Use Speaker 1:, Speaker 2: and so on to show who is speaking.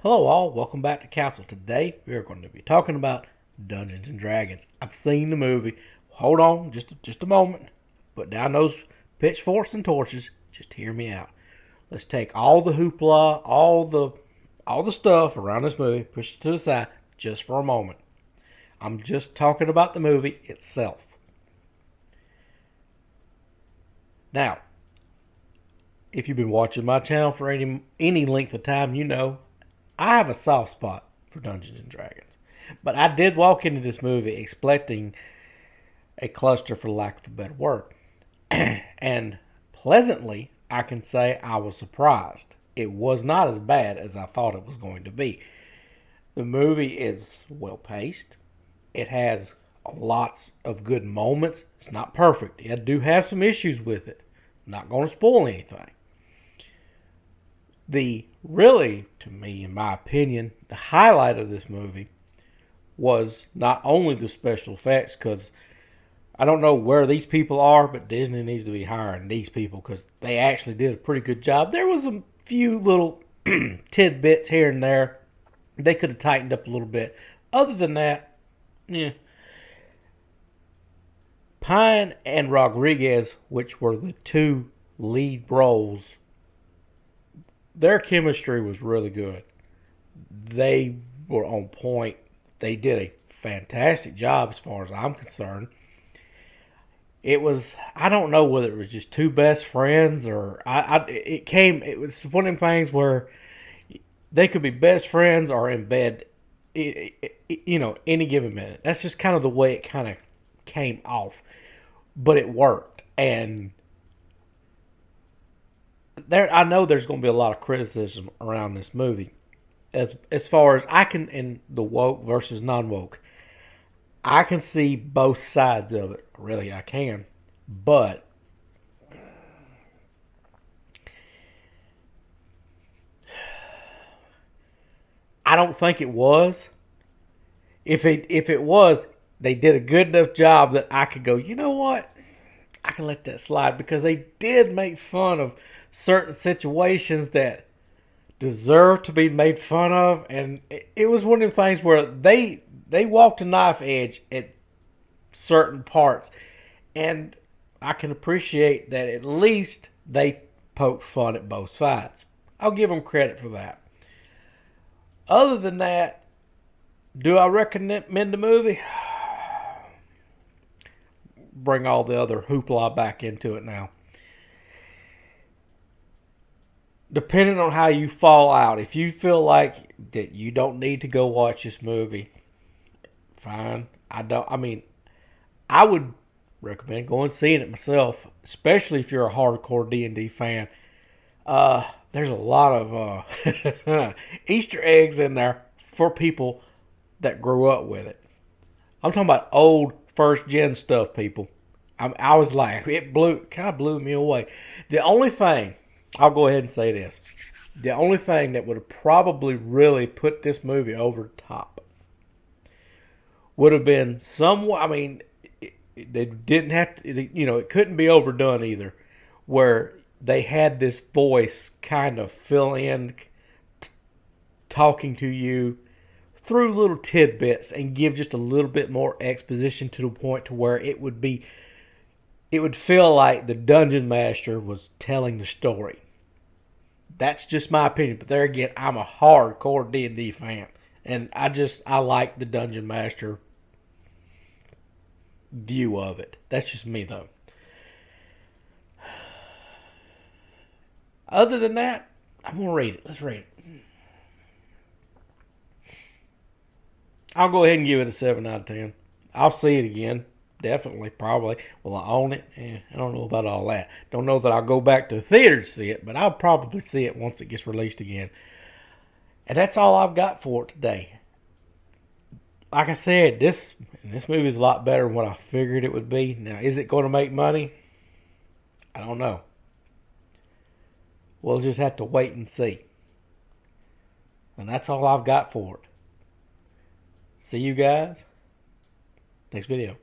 Speaker 1: Hello all, welcome back to Castle. Today we are going to be talking about Dungeons and Dragons. I've seen the movie. Hold on, just a moment. Put down those pitchforks and torches. Just hear me out. Let's take all the hoopla, all the stuff around this movie, push it to the side just for a moment. I'm just talking about the movie itself. Now, if you've been watching my channel for any length of time, you know I have a soft spot for Dungeons and Dragons. But I did walk into this movie expecting a cluster, for lack of a better word. And pleasantly, I can say I was surprised. It was not as bad as I thought it was going to be. The movie is well paced. It has lots of good moments. It's not perfect. I do have some issues with it. I'm not going to spoil anything. To me, in my opinion, the highlight of this movie was not only the special effects, because I don't know where these people are, but Disney needs to be hiring these people because they actually did a pretty good job. There was a few little tidbits here and there they could have tightened up a little bit. Other than that, yeah. Pine and Rodriguez, which were the two lead roles, their chemistry was really good. They were on point. They did a fantastic job as far as I'm concerned. I don't know whether it was just two best friends or it was one of them things where they could be best friends or in bed, any given minute. That's just kind of the way it kind of came off. But it worked. And I know there's going to be a lot of criticism around this movie, as far as I can, in the woke versus non-woke. I can see both sides of it. Really, I can. But I don't think it was. If it was, they did a good enough job that I could go, you know what? I can let that slide, because they did make fun of certain situations that deserve to be made fun of, and it was one of the things where they walked a knife edge at certain parts, and I can appreciate that at least they poked fun at both sides. I'll give them credit for that. Other than that, do I recommend the movie? Bring all the other hoopla back into it now. Depending on how you fall out, if you feel like that you don't need to go watch this movie, fine. I would recommend going and seeing it myself, especially if you're a hardcore D&D fan. There's a lot of Easter eggs in there for people that grew up with it. I'm talking about old first gen stuff, people. I was like, kind of blew me away. The only thing, I'll go ahead and say this, the only thing that would have probably really put this movie over the top would have been somewhat. I mean, they didn't have to, it couldn't be overdone either, where they had this voice kind of fill in, talking to you through little tidbits and give just a little bit more exposition to the point to where it would feel like the dungeon master was telling the story. That's just my opinion, but there again, I'm a hardcore D&D fan, and I like the dungeon master view of it. That's just me, though. Other than that, I'm gonna read it. Let's read it. I'll go ahead and give it a 7 out of 10. I'll see it again. Definitely, probably. Will I own it? I don't know about all that. Don't know that I'll go back to the theater to see it, but I'll probably see it once it gets released again. And that's all I've got for it today. Like I said, this movie is a lot better than what I figured it would be. Now, is it going to make money? I don't know. We'll just have to wait and see. And that's all I've got for it. See you guys next video.